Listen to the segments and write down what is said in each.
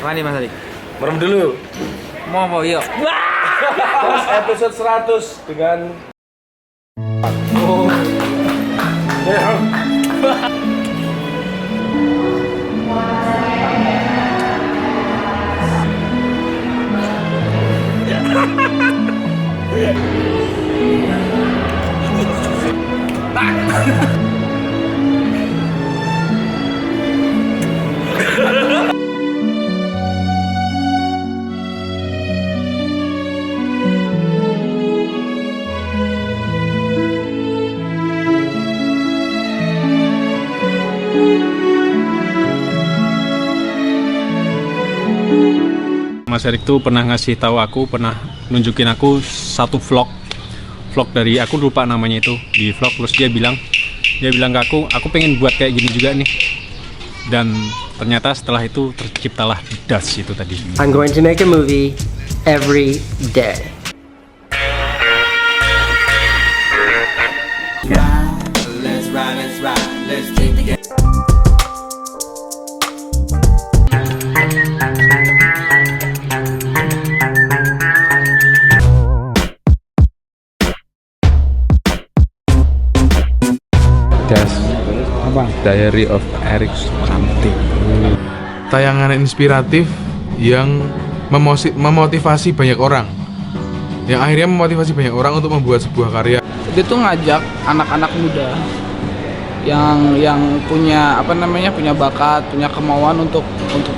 Mari Mas Adik. Merem dulu. Mau yuk. Terus episode 100 dengan Mas Erik tuh pernah ngasih tahu aku, pernah nunjukin aku satu vlog dari aku lupa namanya itu di vlog, terus dia bilang ke aku pengen buat kayak gini juga nih, dan ternyata setelah itu terciptalah Das itu tadi. I'm going to make a movie every day. Das apa? Diary of Erik Sukamti. Tayangan inspiratif yang memotivasi banyak orang, yang akhirnya memotivasi banyak orang untuk membuat sebuah karya. Dia tuh ngajak anak-anak muda yang punya punya bakat, punya kemauan untuk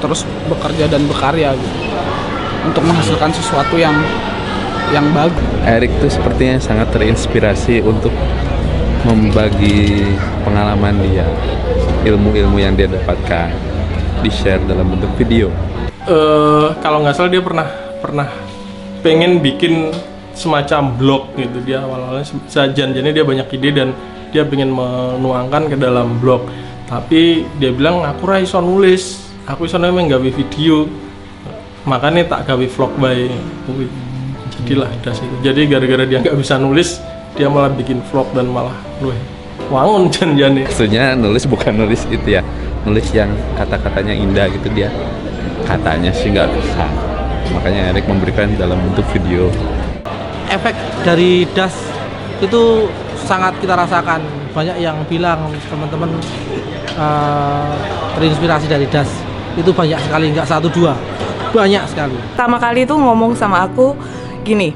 terus bekerja dan berkarya gitu, untuk menghasilkan sesuatu yang bagus. Erik tuh sepertinya sangat terinspirasi untuk membagi pengalaman dia, ilmu-ilmu yang dia dapatkan, di-share dalam bentuk video. Kalau nggak salah dia pernah pengen bikin semacam blog gitu. Dia awalnya janjinya dia banyak ide dan dia pengen menuangkan ke dalam blog. Tapi dia bilang aku ra iso nulis, aku iso memang gawe video. Makanya tak gawe vlog bae. Jadilah Das itu. Jadi gara-gara dia nggak bisa nulis, dia malah bikin vlog dan malah wangun janjane. Maksudnya nulis bukan nulis itu ya, nulis yang kata-katanya indah gitu, dia katanya sih nggak bisa, makanya Erik memberikan dalam bentuk video. Efek dari Das itu sangat kita rasakan. Banyak yang bilang teman-teman terinspirasi dari Das. Itu banyak sekali, nggak satu dua, banyak sekali. Pertama kali tuh ngomong sama aku gini,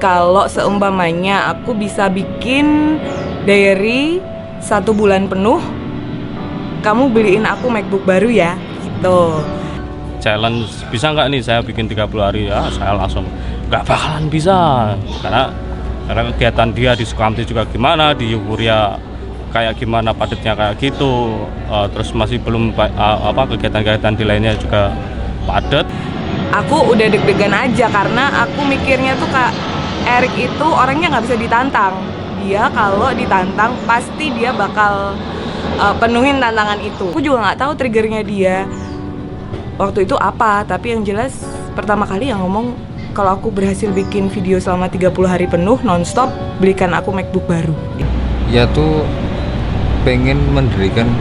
kalau seumpamanya aku bisa bikin diary 1 bulan penuh, kamu beliin aku MacBook baru ya, gitu. Challenge bisa nggak nih saya bikin 30 hari ya, saya langsung nggak bakalan bisa, karena kegiatan dia di Sukamti juga gimana, di Euforia kayak gimana, padatnya kayak gitu, terus masih belum kegiatan-kegiatan di lainnya juga padat. Aku udah deg-degan aja karena aku mikirnya tuh Kak Erik itu orangnya nggak bisa ditantang. Dia kalau ditantang pasti dia bakal penuhin tantangan itu. Aku juga nggak tahu triggernya dia waktu itu apa, tapi yang jelas pertama kali yang ngomong kalau aku berhasil bikin video selama 30 hari penuh nonstop, belikan aku MacBook baru. Ya tuh pengen mendirikan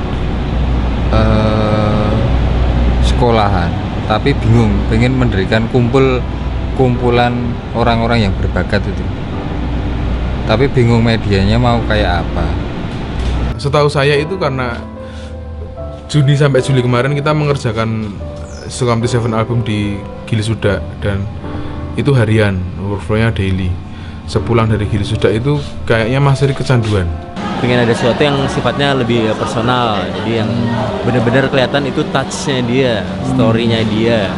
sekolahan, tapi bingung pengen mendirikan kumpulan orang-orang yang berbakat itu, tapi bingung medianya mau kayak apa. Setahu saya itu karena Juni sampai Juli kemarin kita mengerjakan Sukamti 7 album di Gili Suda, dan itu harian, workflow-nya daily. Sepulang dari Gili Suda itu kayaknya masih kecanduan. Pengen ada sesuatu yang sifatnya lebih personal, jadi yang benar-benar kelihatan itu touch-nya dia, story-nya dia,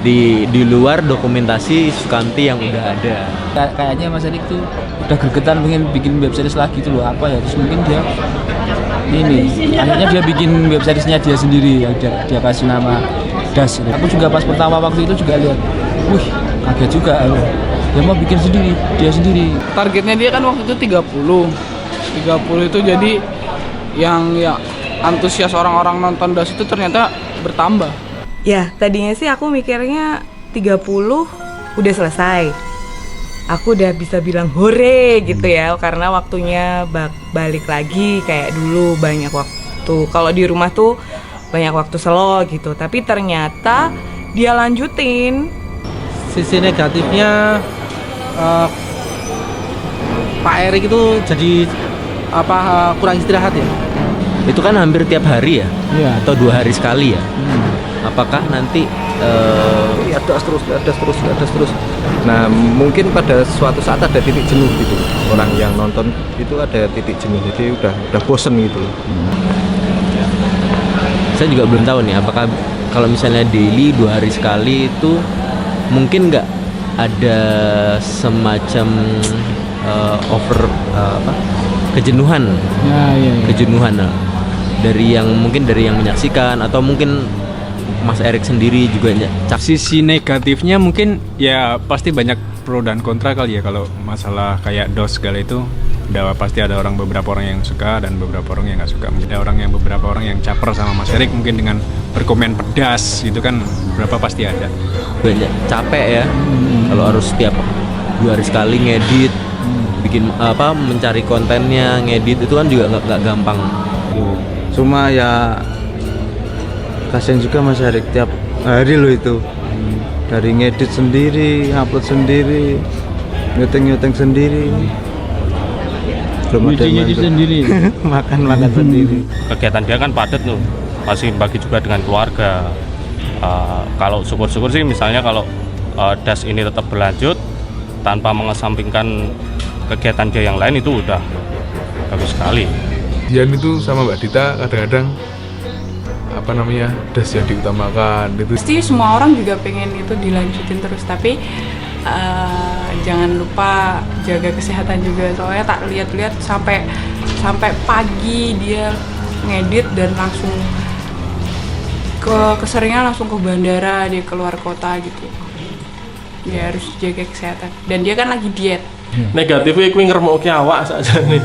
di luar dokumentasi Sukamti yang udah ada. Kayaknya Mas Erik tuh udah gregetan pengen bikin web series lagi tuh loh, apa ya, terus mungkin dia akhirnya dia bikin web seriesnya dia sendiri yang dia kasih nama Das. Aku juga pas pertama waktu itu juga lihat, kaget juga, dia mau bikin sendiri, dia sendiri. Targetnya dia kan waktu itu 30 itu, jadi yang antusias orang-orang nonton Das itu ternyata bertambah. Ya, tadinya sih aku mikirnya 30 udah selesai. Aku udah bisa bilang hore gitu ya, karena waktunya balik lagi kayak dulu, banyak waktu. Kalau di rumah tuh banyak waktu slow gitu. Tapi ternyata dia lanjutin. Sisi negatifnya Pak Erik itu jadi kurang istirahat ya. Itu kan hampir tiap hari ya, Iya. atau 2 hari sekali ya. Apakah nanti ada terus. Nah, mungkin pada suatu saat ada titik jenuh gitu. Orang yang nonton itu ada titik jenuh, jadi udah bosen gitu loh. saya juga belum tahu nih, apakah kalau misalnya daily 2 hari sekali itu mungkin nggak ada semacam kejenuhan, kejenuhan dari yang menyaksikan, atau mungkin Mas Erik sendiri juga Sisi negatifnya mungkin ya pasti banyak pro dan kontra kali ya. Kalau masalah kayak DOS segala itu pasti ada beberapa orang yang suka dan beberapa orang yang nggak suka. Mungkin ada beberapa orang yang caper sama Mas Erik mungkin dengan berkomen pedas gitu kan, beberapa pasti ada. banyak capek ya kalau harus setiap 2 hari sekali ngedit, bikin mencari kontennya, ngedit itu kan juga nggak gampang. Cuma ya kasihan juga Mas Erik, tiap hari loh itu. Dari ngedit sendiri, upload sendiri, nyuting sendiri. Belum ada yang bantu. sendiri. makan sendiri. Kegiatan dia kan padat tuh, masih bagi juga dengan keluarga. Kalau syukur-syukur sih misalnya kalau DAS ini tetap berlanjut tanpa mengesampingkan kegiatan dia yang lain, itu udah bagus sekali. Dian itu sama Mbak Dita kadang-kadang DAS yang diutamakan itu. Pasti semua orang juga pengen itu dilanjutin terus, tapi jangan lupa jaga kesehatan juga. Soalnya tak lihat-lihat sampai pagi dia ngedit dan langsung keseringan langsung ke bandara, dia keluar kota gitu. Dia harus jaga kesehatan. Dan dia kan lagi diet. Negatifnya kuwi ngremuk awak saja nih.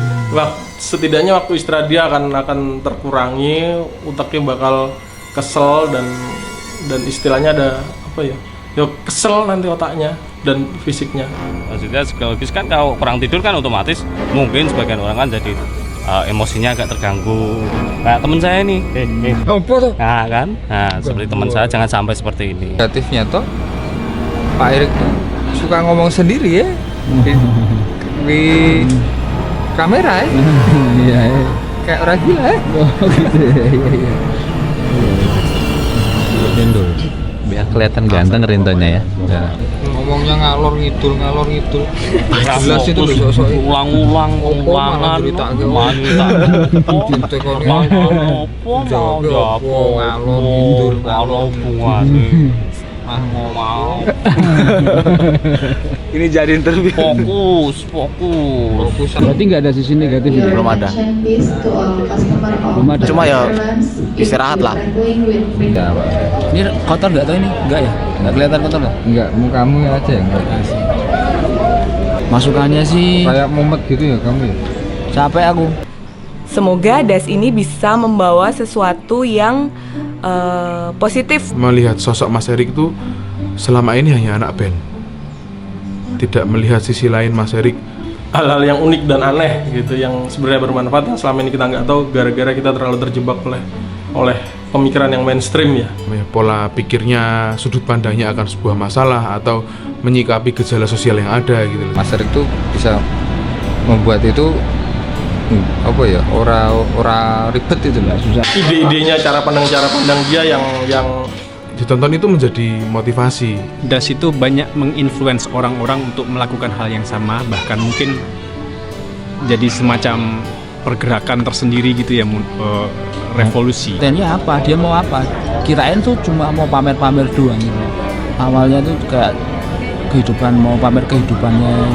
Setidaknya waktu istirahat dia akan terkurangi, utaknya bakal kesel dan istilahnya ada kesel nanti otaknya dan fisiknya. Maksudnya psikologis kan, kalau kurang tidur kan otomatis mungkin sebagian orang kan jadi emosinya agak terganggu. Kayak teman saya nih. Nah kan, seperti teman saya jangan sampai seperti ini. Negatifnya toh Pak Erik tuh suka ngomong sendiri ya di kamera ya. Iya. Kayak orang gila ya. Gitu ya. Rindu. Biar kelihatan ganteng Rintonya ya. Ngomongnya ngalor ngidul. Jelas itu loh sosok ulang-ulang ngalor ngidul. Ini jadi interview. Fokus. Berarti nggak ada sisi negatif ini? Belum ada. Cuma ya istirahat lah. Ini kotor nggak tahu ini? Nggak ya? Nggak kelihatan kotor nggak? enggak, mukamu aja yang enggak. Masukannya sih Kayak mumet gitu ya kamu ya. capek aku. Semoga DAS ini bisa membawa sesuatu yang positif. Melihat sosok Mas Erik itu selama ini hanya anak band, tidak melihat sisi lain Mas Erik. Hal-hal yang unik dan aneh gitu, yang sebenarnya bermanfaat, yang selama ini kita nggak tahu gara-gara kita terlalu terjebak oleh pemikiran yang mainstream ya. Pola pikirnya, sudut pandangnya akan sebuah masalah atau menyikapi gejala sosial yang ada gitu. Mas Erik tuh bisa membuat itu ora ribet itu lah. Ide-idenya, cara pandang dia yang ditonton itu menjadi motivasi. DAS itu banyak menginfluence orang-orang untuk melakukan hal yang sama, bahkan mungkin jadi semacam pergerakan tersendiri gitu ya, revolusi. Kontennya apa? Dia mau apa? Kirain tuh cuma mau pamer-pamer doang gitu. Awalnya tuh kayak kehidupan, mau pamer kehidupannya.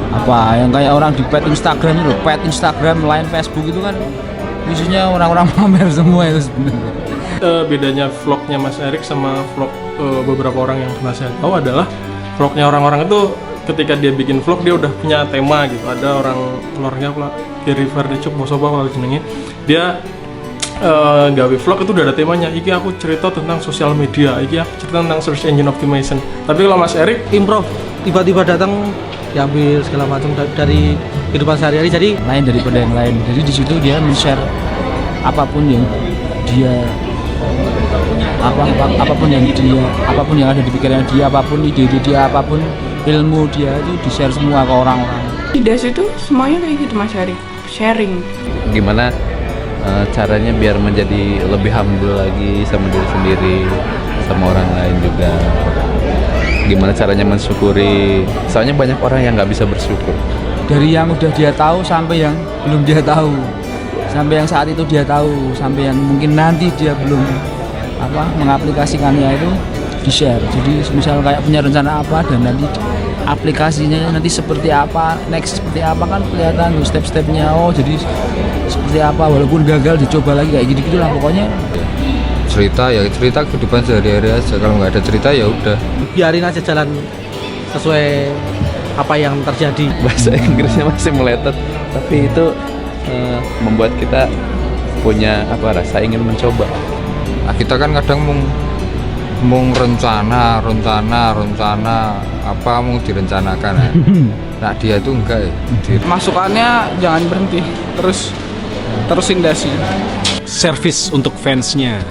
Apa yang kayak orang di pet Instagram itu, pet Instagram, Line, Facebook itu kan isinya orang-orang pamer semua itu sebenarnya. Bedanya vlognya Mas Erik sama vlog beberapa orang yang pernah saya tahu adalah vlognya orang-orang itu ketika dia bikin vlog dia udah punya tema gitu. Ada orang keluarga di River di Cuk Mosoba kalau jenenge, dia gawe vlog itu udah ada temanya. Iki aku cerita tentang sosial media, iki aku cerita tentang search engine optimization. Tapi kalau Mas Erik Improv, tiba-tiba datang diambil segala macam dari kehidupan sehari-hari, jadi lain daripada yang lain. Jadi di situ dia men-share apapun yang dia apapun yang ada di pikirannya dia, apapun ide-ide dia, apapun ilmu dia itu di-share semua ke orang-orang. Di DAS itu semuanya kayak gitu Mas Erik, sharing. Gimana caranya biar menjadi lebih humble lagi sama diri sendiri, sama orang lain juga. Gimana caranya mensyukuri, soalnya banyak orang yang nggak bisa bersyukur. Dari yang udah dia tahu sampai yang belum dia tahu, sampai yang saat itu dia tahu, sampai yang mungkin nanti dia belum mengaplikasikannya itu di-share. Jadi misal kayak punya rencana apa dan nanti aplikasinya nanti seperti apa, next seperti apa kan kelihatan step-stepnya. Oh jadi seperti apa, walaupun gagal dicoba lagi kayak gitu-gitu lah pokoknya. Cerita kehidupan sehari-hari aja, kalau nggak ada cerita ya udah biarin aja jalan sesuai apa yang terjadi. Bahasa Inggrisnya masih meletot, tapi itu membuat kita punya rasa ingin mencoba. Nah, kita kan kadang mau rencana apa mau direncanakan ya. Nah dia tuh enggak ya. Masukannya jangan berhenti, terusin DAS-nya. Service untuk fansnya,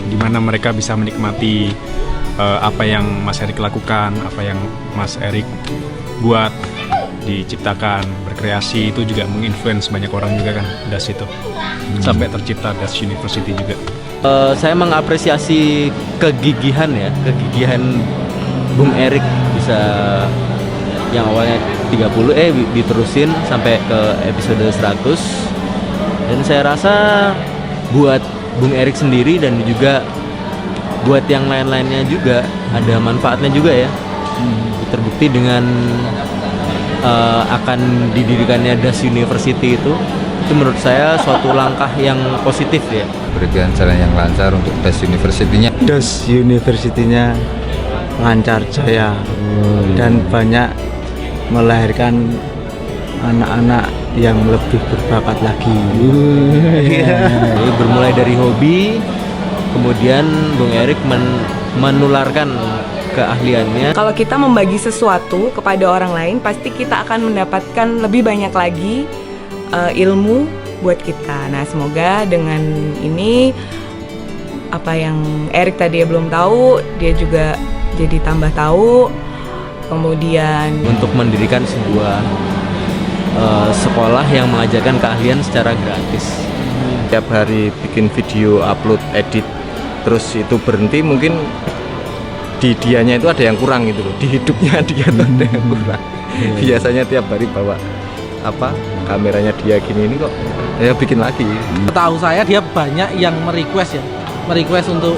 dimana mereka bisa menikmati apa yang Mas Erik lakukan, apa yang Mas Erik buat, diciptakan, berkreasi, itu juga menginfluence banyak orang juga kan, DAS itu. Sampai tercipta DAS University juga. Saya mengapresiasi kegigihan Bung Erik bisa yang awalnya 30 diterusin sampai ke episode 100. Dan saya rasa buat Bung Erik sendiri dan juga buat yang lain-lainnya juga ada manfaatnya juga ya. Terbukti dengan akan didirikannya DAS University itu menurut saya suatu langkah yang positif ya. Berikan jalan yang lancar untuk DAS University-nya. DAS University-nya lancar jaya dan banyak melahirkan anak-anak yang lebih berbakat lagi. Jadi bermulai dari hobi, kemudian Bung Erik menularkan keahliannya. Kalau kita membagi sesuatu kepada orang lain, pasti kita akan mendapatkan lebih banyak lagi ilmu buat kita. Nah, semoga dengan ini apa yang Erik tadi belum tahu, dia juga jadi tambah tahu. Kemudian untuk mendirikan sebuah sekolah yang mengajarkan keahlian secara gratis. Tiap hari bikin video, upload, edit, terus itu berhenti, mungkin di dianya itu ada yang kurang gitu loh. Di hidupnya dia tuh ada yang kurang. Biasanya tiap hari bawa kameranya dia gini, ini kok ya bikin lagi. Tahu saya dia banyak yang merequest untuk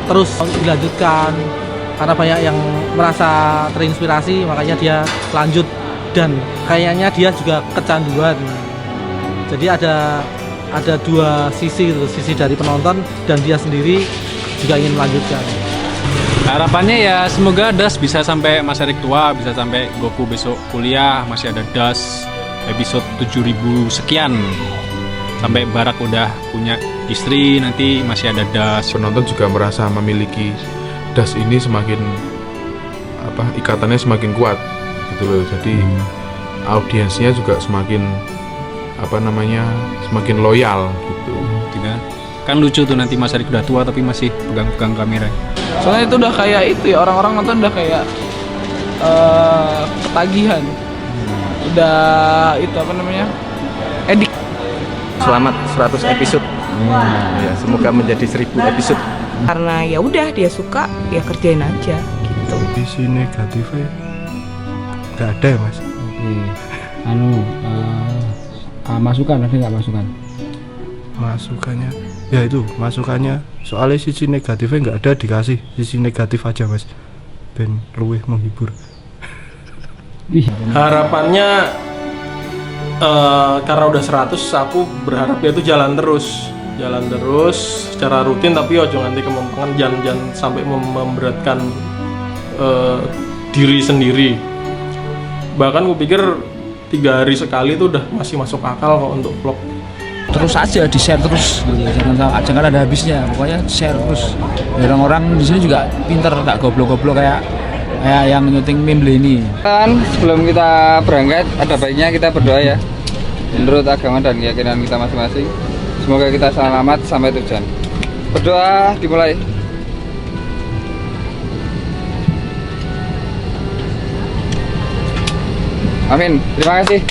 terus dilanjutkan, karena banyak yang merasa terinspirasi, makanya dia lanjut. Dan kayaknya dia juga kecanduan. Jadi ada dua sisi gitu, sisi dari penonton dan dia sendiri juga ingin melanjutkan. Harapannya ya semoga DAS bisa sampai Mas Erik tua, bisa sampai Goku besok kuliah, masih ada DAS episode 7000 sekian. Sampai Barak udah punya istri, nanti masih ada DAS. Penonton juga merasa memiliki DAS ini semakin ikatannya semakin kuat gitu loh. Jadi audiensnya juga semakin semakin loyal gitu. Kan lucu tuh nanti Mas Erik udah tua tapi masih pegang-pegang kamera. Soalnya itu udah kayak itu ya, orang-orang nonton udah kayak ketagihan. Udah itu edik. Selamat 100 episode. Ya, semoga menjadi 1000 episode. karena ya udah dia suka, ya kerjain aja gitu. Sisi negatifnya nggak ada ya Mas? Masukan ada nggak masukan? Masukannya ya itu masukannya soalnya sisi negatifnya nggak ada, dikasih sisi negatif aja Mas, ben luwih menghibur. Harapannya karena udah 100 aku berharap dia tuh jalan terus secara rutin, tapi ojo nanti kemampuan jangan sampai memberatkan diri sendiri. Bahkan gue pikir 3 hari sekali itu udah masih masuk akal kok untuk vlog. Terus aja di share terus, jangan ada habisnya, pokoknya share terus. Orang-orang di sini juga pinter, nggak goblok-goblok kayak yang nyuting meme ini. Kan sebelum kita berangkat ada baiknya kita berdoa ya, menurut agama dan keyakinan kita masing-masing. Semoga kita selamat sampai tujuan. Berdoa dimulai. Amin. Terima kasih.